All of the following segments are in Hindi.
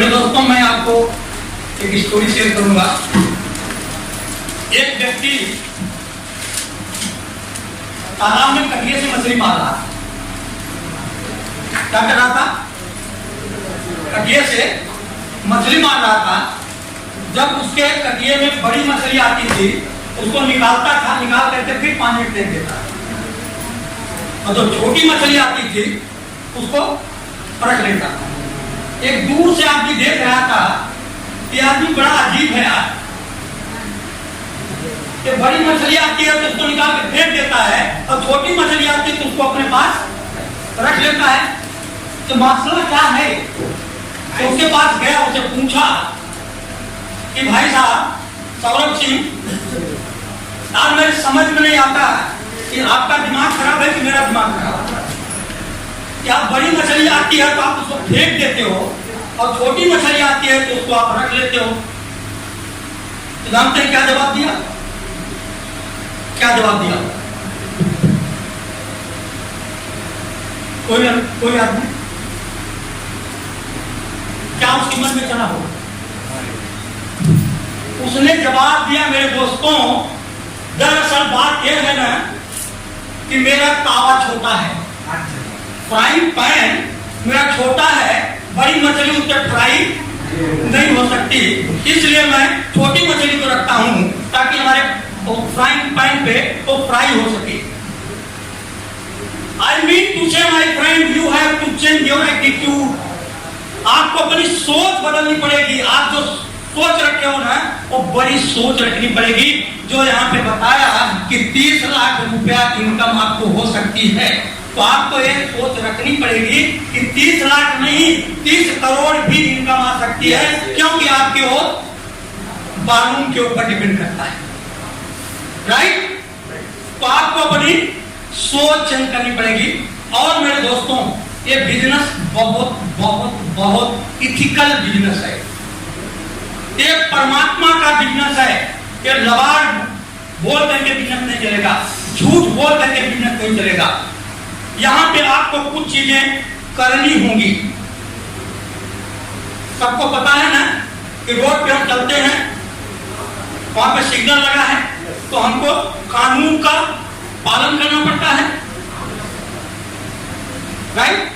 मेरे दोस्तों, मैं आपको एक स्टोरी शेयर करूंगा। एक व्यक्ति तालाब में कटिये से मछली मार रहा था। क्या कर रहा था? कटिये से मछली मार रहा था। जब उसके कटिये में बड़ी मछली आती थी उसको निकालता था, निकाल करके फिर पानी में फेंक देता, और जो छोटी मछली आती थी उसको रख लेता था। एक दूर से आदमी देख रहा था कि आदमी बड़ा अजीब है यार, कि बड़ी मछली आती है तो उसको निकाल के फेंक देता है, और छोटी मछली आती है तो उसको अपने पास रख लेता है। तो मसला क्या है? तो उसके पास गया, उसे पूछा कि भाई साहब सौरभ सिंह, यार मेरे समझ में नहीं आता कि आपका दिमाग खराब है कि मेरा दिमाग खराब है। क्या बड़ी मछली आती है तो आप उसको फेंक देते हो, और छोटी मछली आती है तो उसको आप रख लेते हो। तो जानते हैं क्या जवाब दिया? क्या जवाब दिया? कोई आदमी क्या उसके मन में चला हो? उसने जवाब दिया, मेरे दोस्तों, दरअसल बात यह है ना कि मेरा तावा छोटा है, फ्राइंग पैन मेरा छोटा है, बड़ी मछली उससे फ्राई नहीं हो सकती, इसलिए मैं छोटी मछली को रखता हूं ताकि हमारे फ्राइंग पैन पे वो फ्राई हो सके। I mean to say my friend, you have to change your attitude. आपको अपनी सोच बदलनी पड़ेगी। आप जो सोच रखे हो ना, वो बड़ी सोच रखनी पड़ेगी। जो यहाँ पे बताया कि 30 लाख रुपया इनकम आपको हो सकती है, तो आपको एक सोच रखनी पड़ेगी कि 30 लाख नहीं, 30 करोड़ भी इनकम आ सकती है, क्योंकि आपके वो बालूम के ऊपर डिपेंड करता है, राइट? तो आपको अपनी सोच चेंज करनी पड़ेगी। और मेरे दोस्तों, ये बिजनेस बहुत बहुत बहुत इथिकल बिजनेस है, ये परमात्मा का बिजनेस है। ये लबाड़ बोल करके बिजनेस नहीं चलेगा, झूठ बोल करके बिजनेस नहीं चलेगा। यहाँ पे आपको कुछ चीजें करनी होंगी। सबको पता है ना कि रोड पे हम चलते हैं, वहां पे सिग्नल लगा है, तो हमको कानून का पालन करना पड़ता है, राइट?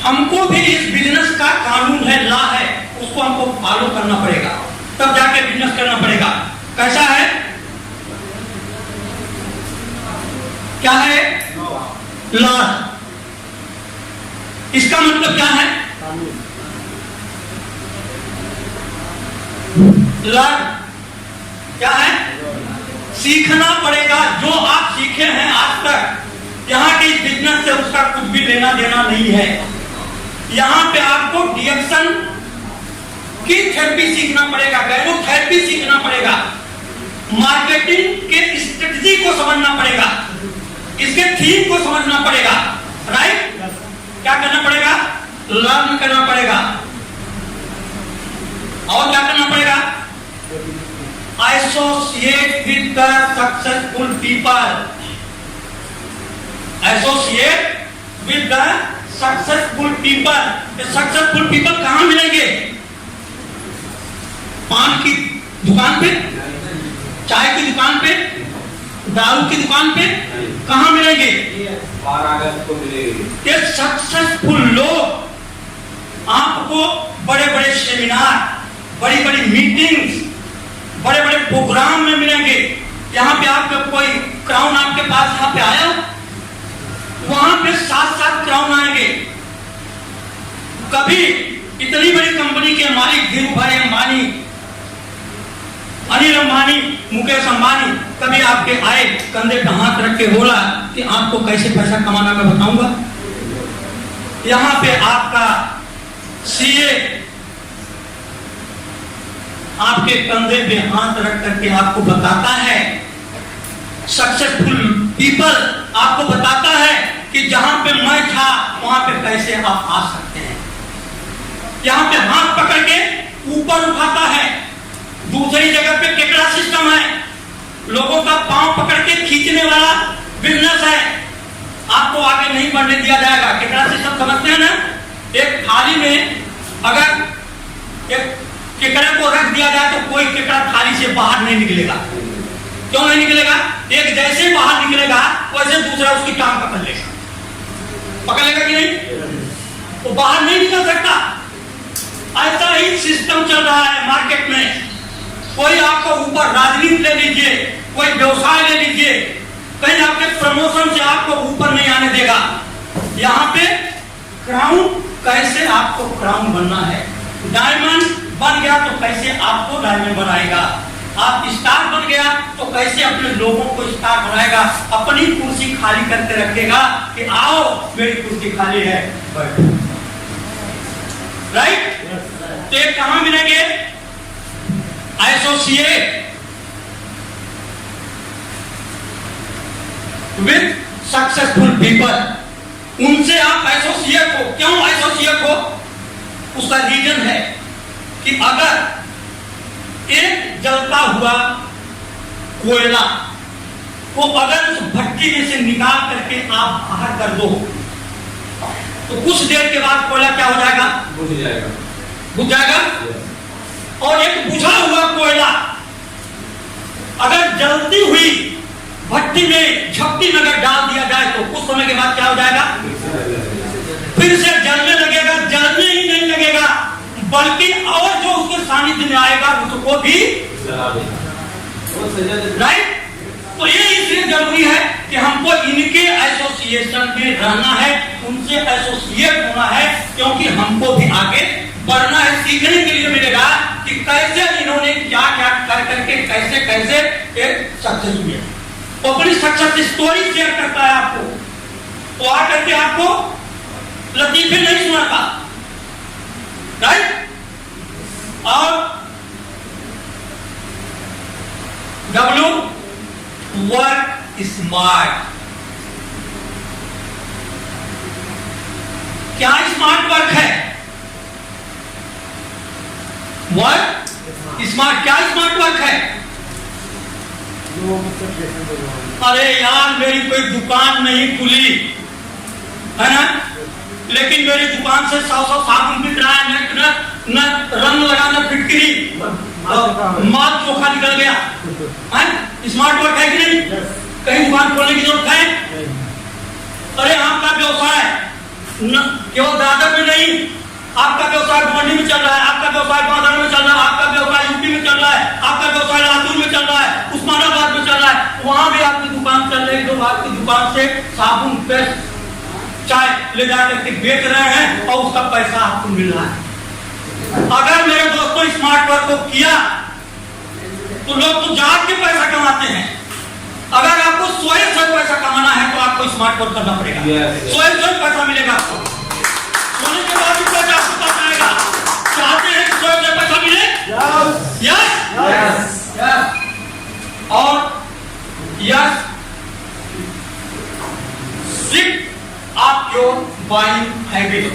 हमको भी इस बिजनेस का कानून है, लॉ है, उसको हमको फॉलो करना पड़ेगा, तब जाके बिजनेस करना पड़ेगा। कैसा है? क्या है? लॉ। इसका मतलब क्या है? लॉ क्या है? सीखना पड़ेगा। जो आप सीखे हैं आज तक, यहाँ के बिजनेस से उसका कुछ भी लेना देना नहीं है। यहाँ पे आपको डिएक्शन की थेरेपी सीखना पड़ेगा, गैरो थेरेपी सीखना पड़ेगा, मार्केटिंग के स्ट्रेटजी को समझना पड़ेगा, इसके थीम को समझना पड़ेगा, राइट? क्या करना पड़ेगा? लर्न करना पड़ेगा। और क्या करना पड़ेगा? Associate with the successful people. Associate with the successful people. Successful people कहां मिलेंगे? पान की दुकान पे, चाय की दुकान पे, दारू की दुकान पे कहां मिलेंगे? 12 अगस्त को मिलेंगे। ये सक्सेसफुल लोग आपको बड़े बड़े सेमिनार, बड़ी बड़ी मीटिंग्स, बड़े बड़े प्रोग्राम में मिलेंगे। यहाँ पे आपका कोई क्राउन आपके पास यहाँ पे आया, वहां पे 7-7 क्राउन आएंगे। कभी इतनी बड़ी कंपनी के मालिक धीरू भाई अंबानी, अनिल अंबानी, मुकेश अंबानी कभी आपके आए, कंधे पे हाथ रख के बोला कि आपको कैसे पैसा कमाना मैं बताऊंगा? यहाँ पे आपका सीए आपके कंधे पे हाथ रख करके आपको बताता है। सक्सेसफुल पीपल आपको बताता है कि जहां पे मैं था वहां पे कैसे आप आ सकते हैं। यहाँ पे हाथ पकड़ के ऊपर उठाता है। दूसरी जगह पे केकड़ा सिस्टम है, लोगों का पांव पकड़ के खींचने वाला बिजनेस है, आपको आगे नहीं बढ़ने दिया जाएगा। केकड़ा सिस्टम समझते हैं ना? एक थाली में अगर कोई केकड़ा थाली से बाहर नहीं निकलेगा। क्यों नहीं निकलेगा? एक जैसे ही बाहर निकलेगा वैसे दूसरा उसकी टांग पकड़ लेगा। पकड़ लेगा कि नहीं? वो बाहर नहीं निकल सकता। ऐसा ही सिस्टम चल रहा है मार्केट में। कोई आपको ऊपर राजनीति ले लीजिए, कोई व्यवसाय ले लीजिए, कहीं आपके प्रमोशन से आपको ऊपर नहीं आने देगा। यहाँ पे क्राउन, कैसे आपको क्राउन बनना है। डायमंड बन गया तो कैसे आपको डायमंड बनाएगा। आप स्टार बन गया तो कैसे अपने लोगों को स्टार बनाएगा। अपनी कुर्सी खाली करके रखेगा कि आओ मेरी कुर्सी खाली है, राइट? तो ये कहां मिलेंगे? Associate with successful people. उनसे आप एसोसिएट हो। क्यों एसोसिएट हो? उसका रीजन है कि अगर एक जलता हुआ कोयला को अगर उस भट्टी में से निकाल करके आप बाहर कर दो तो कुछ देर के बाद कोयला क्या हो जाएगा? बुझ जाएगा। बुझ जाएगा। और एक बुझा हुआ कोयला अगर जलती हुई भट्टी में, झपटी में अगर डाल दिया जाए तो कुछ समय के बाद क्या हो जाएगा? फिर से जलने लगेगा। जलने ही नहीं लगेगा बल्कि और जो उसके सानिध्य में आएगा उसको भी राइट। तो ये इसलिए जरूरी है कि हमको इनके एसोसिएशन में रहना है, उनसे एसोसिएट होना है, क्योंकि हमको भी आगे बढ़ना है। सीखने के लिए मिलेगा कि कैसे इन्होंने क्या क्या कर करके कैसे कैसे एक सक्सेस हुए। तो अपनी सक्सेस स्टोरी शेयर करता है आपको, तो आकर के आपको लतीफे नहीं सुनाता, राइट? और डब्ल्यू वर्क स्मार्ट। क्या स्मार्ट वर्क है? Work smart. क्या स्मार्ट वर्क है? अरे यार मेरी कोई दुकान नहीं खुली है ना, लेकिन मेरी दुकान से 100 साबुन बिक रहा है, न रंग लगाना फिटकरी, माल चोखा निकल गया है। स्मार्ट वर्क है कि नहीं? कहीं दुकान खोलने की जरूरत है? अरे आपका व्यवसाय केवल दादर में नहीं, आपका व्यवसाय मंडी में चल रहा है, आपका व्यवसाय बाजार में चल रहा है, आपका व्यवसाय यूपी में चल रहा है, आपका व्यवसाय लातूर में चल रहा है, उस्मानाबाद में चल रहा है, वहां भी आपकी दुकान चल रही है। लोग आपकी दुकान से साबुन, पेस्ट, चाय ले जाकर के बेच रहे हैं और उसका पैसा आपको मिल रहा है। अगर मेरे दोस्तों स्मार्ट वर्क को किया तो लोग तो जाग के पैसा कमाते हैं। अगर आपको स्वयं से पैसा कमाना है तो आपको स्मार्ट वर्क करना पड़ेगा। स्वयं से पैसा मिलेगा आपको, सोने के बाद भी पैसा आपको पास आएगा। चाहते हैं कि स्वयं से पैसा मिले? यस। और यस, शिफ्ट आप योर बाइंग हैबिट।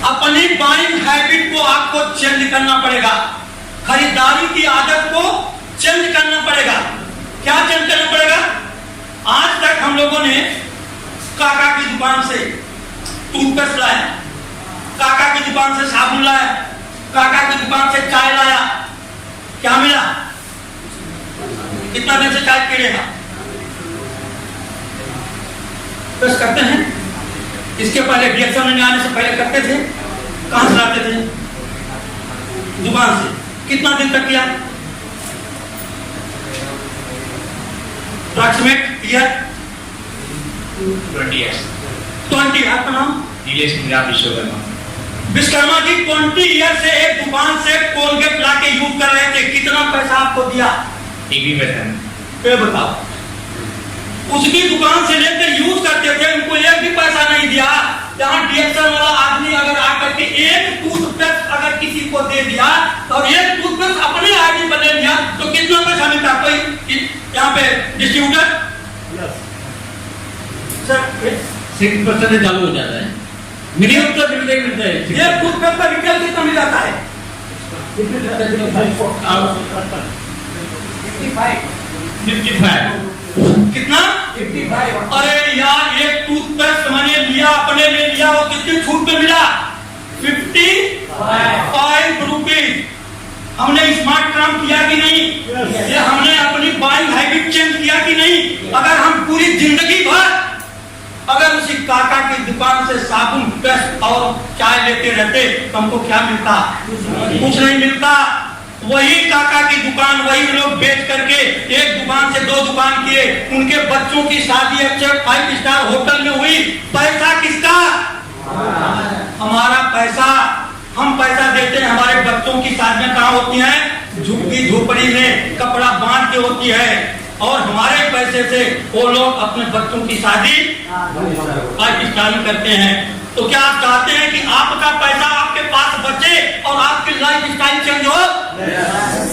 अपनी बाइंग हैबिट को आपको चेंज करना पड़ेगा। खरीदारी की आदत को चेंज करना पड़ेगा। क्या चेंज करना पड़ेगा? आज तक हम लोगों ने काका की दुकान से टूथपेस्ट लाया, काका की दुकान से साबुन लाया, काका की दुकान से चाय लाया, क्या मिला? कितना दिन से चाय पी रहे हैं? बस करते हैं। इसके पहले रिएक्शन में आने से पहले करते थे। कहां से लाते थे? दुकान से। कितना दिन तक किया? Approximate year 20 years। 20। आपका नाम? नीलेश कुमार विश्वकर्मा। विश्वकर्मा जी 20 ईयर से एक दुकान से कोलगेट लाके यूज कर रहे थे। कितना पैसा आपको दिया? 1 बताओ। उसकी दुकान से लेकर यूज करते थे, उनको एक भी पैसा नहीं दिया। जहां डीएक्शन वाला आदमी अगर आकर के एक टूथपेस्ट अगर किसी को दे दिया और एक टूथपेस्ट अपने आईडी पर ले लिया तो कितना पैसा मिलता? कोई यहाँ पे डिस्ट्रीब्यूटर सर 6% चालू हो जाता है, मिनिमम तो मिलता ही मिलता है। एक टूथपेस्ट का रिटेल कितना मिल जाता है? 55 कितना? अरे यार एक टूथपेस्ट मैंने लिया, अपने लिए लिया, वो कितनी छूट पे मिला? 55 रुपीज। हमने स्मार्ट काम किया कि नहीं? ये हमने अपनी बाइंग हैबिट चेंज किया कि नहीं? अगर हम पूरी जिंदगी भर अगर उसी काका की दुकान से साबुन, पेस्ट और चाय लेते रहते तो हमको क्या मिलता? कुछ नहीं मिलता। वही काका की दुकान वही लोग बेच करके एक दुकान से 2 दुकान किए, उनके बच्चों की शादी अच्छे 5 स्टार होटल में हुई। पैसा किसका? हमारा पैसा। हम पैसा देते हैं, हमारे बच्चों की शादियां कहाँ होती हैं? झुग्गी झोपड़ी में कपड़ा बांध के होती है, और हमारे पैसे से वो लोग अपने बच्चों की शादी 5 स्टार में करते हैं। तो क्या आप चाहते हैं कि आपका पैसा आपके पास बचे और आपकी लाइफ स्टाइल चेंज हो?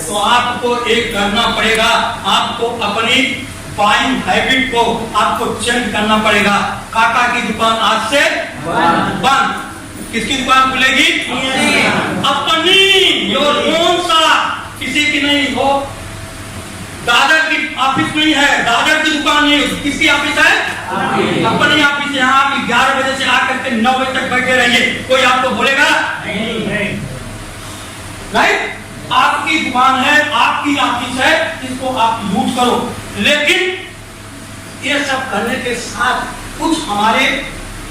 तो आपको एक करना पड़ेगा, आपको अपनी बाइंग हैबिट को आपको चेंज करना पड़ेगा। काका की दुकान आज से बंद। किसकी दुकान खुलेगी? अपनी, योर ओन सा, किसी की नहीं हो। दादर की ऑफिस नहीं है, दादर की दुकान नहीं है, किसकी ऑफिस है? अपनी ऑफिस। यहाँ आप 11 बजे से आकर के 9 बजे तक बैठे रहिए, कोई आपको बोलेगा नहीं। राइट? आपकी दुकान है, आपकी ऑफिस है, इसको आप यूज करो। लेकिन ये सब करने के साथ कुछ हमारे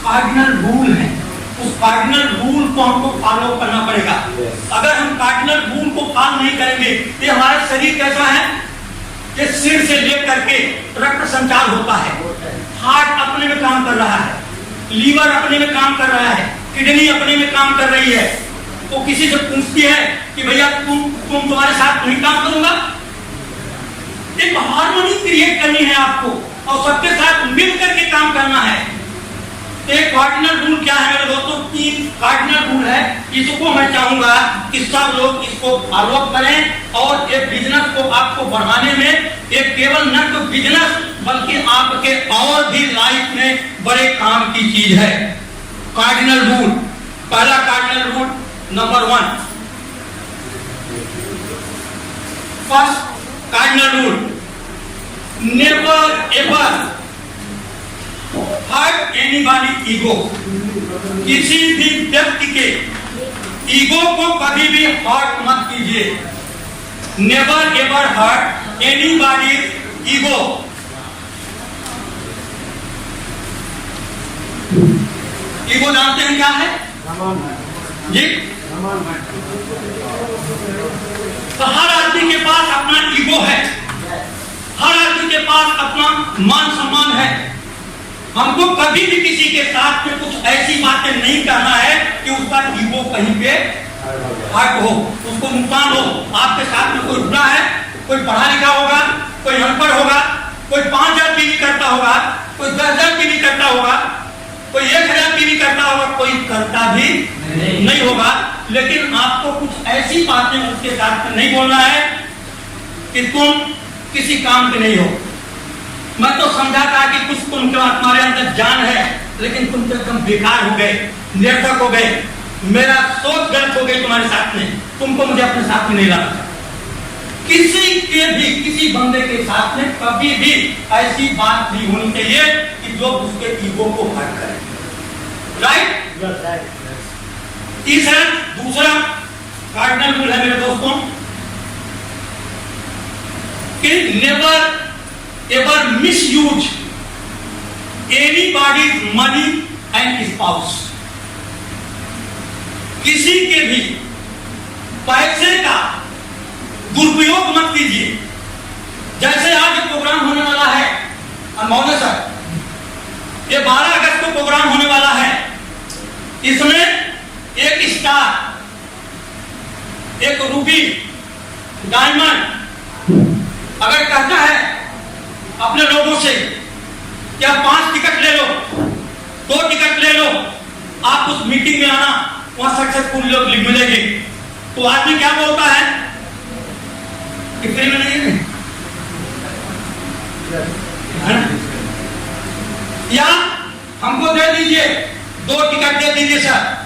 कार्डिनल रूल हैं, उस कार्डिनल रूल को हमको फॉलो करना पड़ेगा। अगर हम कार्डिनल रूल को फॉलो नहीं करेंगे तो हमारा शरीर कैसा है? ये सिर से लेकर के रक्त संचार होता है, हार्ट अपने में काम कर रहा है, लीवर अपने में काम कर रहा है, किडनी अपने में काम कर रही है। तो किसी से पूछती है कि भैया तुम्हारे साथ नहीं काम करूंगा? एक हार्मोनी क्रिएट करनी है आपको और सबके साथ मिल करके काम करना है। एक कार्डिनल रूल क्या है मेरे दोस्तों? 3 कार्डिनल रूल है। इसको मैं चाहूंगा कि सब लोग इसको फॉलो करें और ये बिजनेस को आपको बढ़ाने में एक केवल न तो बिजनेस बल्कि आपके और भी लाइफ में बड़े काम की चीज है। कार्डिनल रूल, पहला cardinal rule number 1, first cardinal rule, never ever hurt anybody ego. किसी भी व्यक्ति के ईगो को कभी भी हर्ट मत कीजिए। Never ever hurt anybody ego. Ego जानते हैं क्या है जी? तो हर आदमी के पास अपना ईगो है, हर आदमी के पास अपना मान सम्मान है। हमको कभी भी किसी के साथ में कुछ ऐसी बातें नहीं करना है कि उसका ईगो कहीं पे हर्ट हो, उसको नुकसान हो। आपके साथ में कोई बुरा है, कोई पढ़ा लिखा होगा, कोई अनपढ़ होगा, कोई 5000 पीवी करता होगा, कोई 10,000 पीवी करता होगा, कोई 1000 पीवी करता होगा, कोई करता भी नहीं होगा। लेकिन आपको कुछ ऐसी बातें उसके साथ में नहीं बोलना है कि तुम किसी काम के नहीं हो। मैं तो समझा था कि कुछ तुम्हारे अंदर जान है, लेकिन तुम तो एकदम बेकार हो गए, निरर्थक हो गए, मेरा सोच गलत हो गई तुम्हारे साथ में, तुमको मुझे अपने साथ में नहीं लाना। किसी के भी किसी बंदे के साथ में कभी भी ऐसी बात नहीं होनी चाहिए कि जो उसके ईगो को हर्ट करे। राइट? तीसरा, दूसरा कार्डिनल रूल है मेरे दोस्तों कि never ever misuse anybody's money and spouse. किसी के भी पैसे का दुरुपयोग मत कीजिए। जैसे आज प्रोग्राम होने वाला है अनमोल सर, ये 12 अगस्त को प्रोग्राम होने वाला है। इसमें एक स्टार, एक रूबी, डायमंड अगर कहता है अपने लोगों से क्या 5 टिकट ले लो, 2 टिकट ले लो, आप उस मीटिंग में आना, वहां सक्सेसफुल लोग मिलेंगे, तो आदमी क्या बोलता है कि फ्री में नहीं है, या हमको दे दीजिए, 2 टिकट दे दीजिए सर।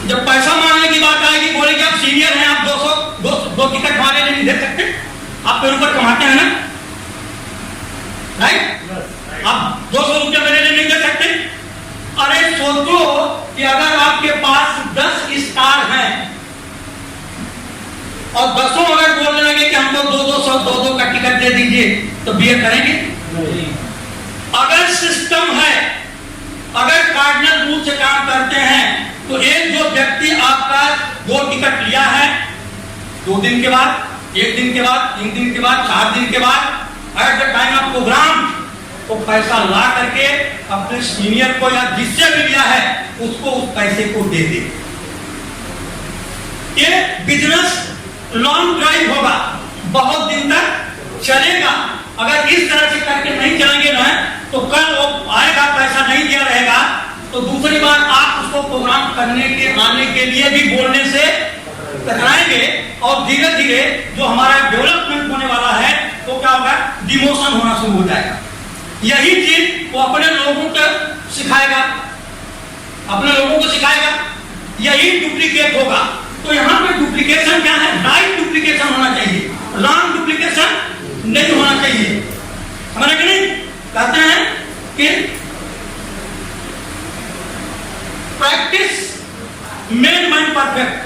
जब पैसा मांगने की बात आएगी बोलेगी आप सीनियर हैं, आप 200 2 टिकट हमारे लिए नहीं दे सकते, आप पेड़ पर कमाते हैं ना, राइट? आप 200 रुपया मेरे लिए नहीं दे सकते? अरे सोचो कि अगर आपके पास 10 स्टार हैं और 10 अगर बोलने लगे कि हमको 200 का टिकट दे दीजिए, तो बीए करेंगे? अगर सिस्टम है, अगर कार्डिनल रूल से काम करते हैं, तो एक जो व्यक्ति आपका 2 टिकट लिया है, 2 दिन के बाद, 1 दिन के बाद, 3 दिन के बाद, 4 दिन के बाद, at the time of programme, तो पैसा ला करके अपने सीनियर को या जिससे भी लिया है उसको उस पैसे को दे दे। ये बिजनेस लॉन्ग ड्राइव होगा, बहुत दिन तक चलेगा। अगर इस तरह से करके नहीं चलेंगे ना, तो कल वो आएगा, पैसा नहीं दिया रहेगा, तो दूसरी बार आप उसको प्रोग्राम करने के आने के लिए भी बोलने से कतराएंगे, और धीरे धीरे जो हमारा डेवलपमेंट होने वाला है वो क्या होगा, डिमोशन होना शुरू हो जाएगा। यही चीज वो अपने लोगों को सिखाएगा, अपने लोगों को सिखाएगा, यही डुप्लीकेट होगा। तो यहाँ पे डुप्लीकेशन क्या है, राइट डुप्लीकेशन होना चाहिए, रॉन्ग डुप्लीकेशन नहीं होना चाहिए। समझ कि नहीं? कहते हैं कि practice made man perfect,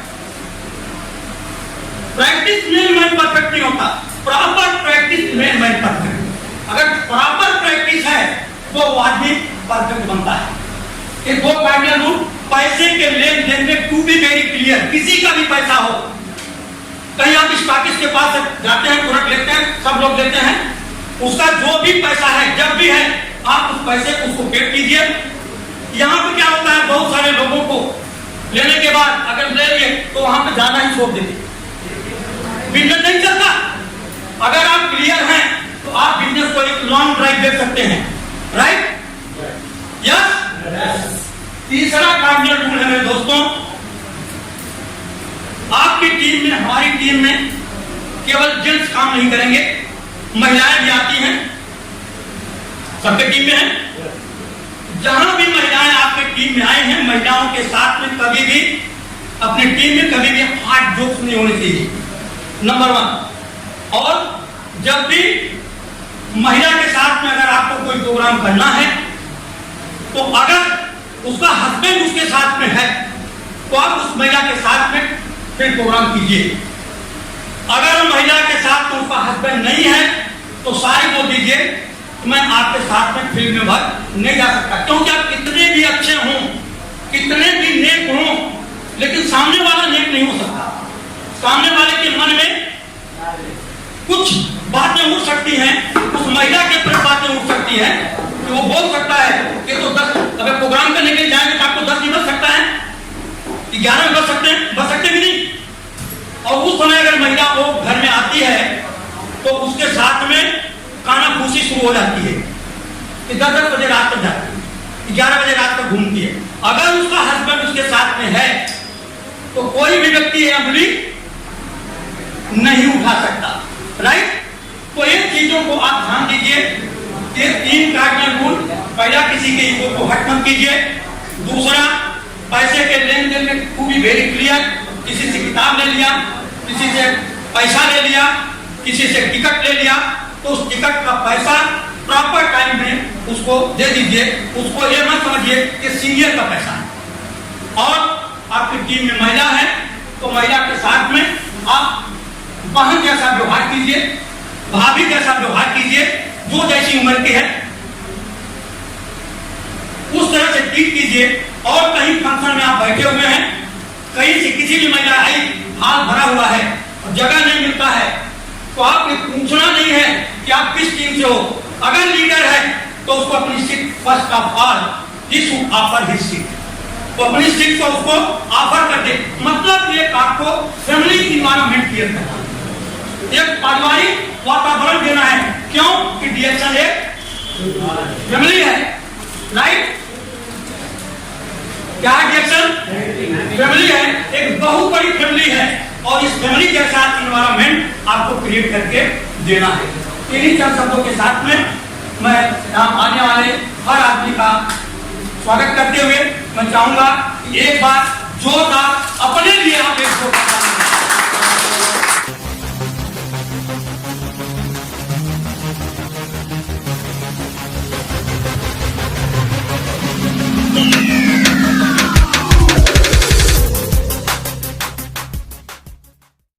practice made man perfect नहीं होता, proper practice made man perfect. अगर प्रॉपर प्रैक्टिस है तो वो आदमी परफेक्ट बनता है। ये 2 कार्डिनल रूल, पैसे के लेन देन में टू बी वेरी क्लियर, किसी का भी पैसा हो, कहीं आप स्टॉकिस्ट के पास जाते हैं, तुरंत लेते हैं, सब लोग लेते हैं, उसका जो भी पैसा है, जब भी है, आप उस पैसे को उसको पेड कीजिए। यहाँ पे क्या होता है, बहुत सारे लोगों को लेने के बाद अगर ले लिए तो वहां पे जाना ही छोड़ देते, बिजनेस नहीं चलता। अगर आप क्लियर हैं तो आप बिजनेस को एक लॉन्ग ड्राइव दे सकते हैं, राइट? यस। तीसरा कार्डिनल रूल है मेरे दोस्तों, आपकी टीम में, हमारी टीम में केवल जेंट्स काम नहीं करेंगे, महिलाएं भी आती हैं, सबके टीम में है। जहां भी महिलाएं आपके टीम में आई हैं, महिलाओं के साथ में कभी भी, अपनी टीम में कभी भी हार्ड जोक्स नहीं होने चाहिए, नंबर 1। और जब भी महिला के साथ में अगर आपको कोई प्रोग्राम करना है, तो अगर उसका हस्बैंड उसके साथ में है तो आप उस महिला के साथ में फिर प्रोग्राम कीजिए। अगर महिला के साथ में उसका हस्बैंड नहीं है तो सारी बोल दीजिए मैं आपके साथ में फील्ड में भर नहीं जा सकता, क्योंकि आप कितने भी अच्छे हों, कितने भी नेक हों, लेकिन सामने वाला नेक नहीं हो सकता। सामने वाले के मन में कुछ बातें उठ सकती हैं, उस महिला के प्रति बातें उठ सकती हैं कि वो बोल सकता है कि तो 10 अगर प्रोग्राम करने के लिए जाएंगे तो आपको 10 नहीं बज सकता है, 11 बज सकते हैं, बज सकते भी नहीं। और उस समय अगर महिला वो घर में आती है तो उसके साथ में कानाफूसी शुरू हो जाती है कि 10 बजे रात तक जाती है, 11 बजे रात तक घूमती है। अगर उसका हस्बैंड उसके साथ में है तो कोई भी व्यक्ति है अपनी नहीं उठा सकता, राइट? तो इन चीजों को आप ध्यान दीजिए। ये 3 कार्डिनल रूल, पहला किसी के ईगो को हट मत कीजिए, दूसरा पैसे के लेन देन में खूब वेरी क्लियर, किसी से किताब ले लिया, किसी से पैसा ले लिया, किसी से टिकट ले लिया, तो उस टिकट का पैसा प्रॉपर टाइम में उसको दे दीजिए। उसको ये मत समझिए कि सीनियर का पैसा है। और आपकी टीम में महिला है तो महिला के साथ में आप बहन जैसा व्यवहार कीजिए, भाभी जैसा व्यवहार कीजिए, जो जैसी उम्र की है उस तरह से ट्रीट कीजिए। और कहीं फंक्शन में आप बैठे हुए हैं, कहीं से किसी भी महिला आई, हाल भरा हुआ है और जगह नहीं मिलता है, तो आपको पूछना नहीं है कि आप किस टीम से हो। अगर लीडर है तो उसको अपनी seat first of all he should offer his seat, तो अपनी सीट को उसको ऑफर कर दे। मतलब ये आपको फैमिली इन्वायरमेंट क्रिएट करना है, एक पारिवारिक वातावरण देना है। क्यों कि डीएक्शन एक फैमिली है, राइट? क्या डीएक्शन फैमिली है, एक बहुत बड़ी फैमिली है, और इस फैमिली जैसा इन्वायरमेंट आपको क्रिएट करके देना है। इन्हीं चंद शब्दों के साथ में मैं आने वाले हर आदमी का स्वागत करते हुए मैं चाहूंगा कि एक बार जोरदार अपने लिए आप एक है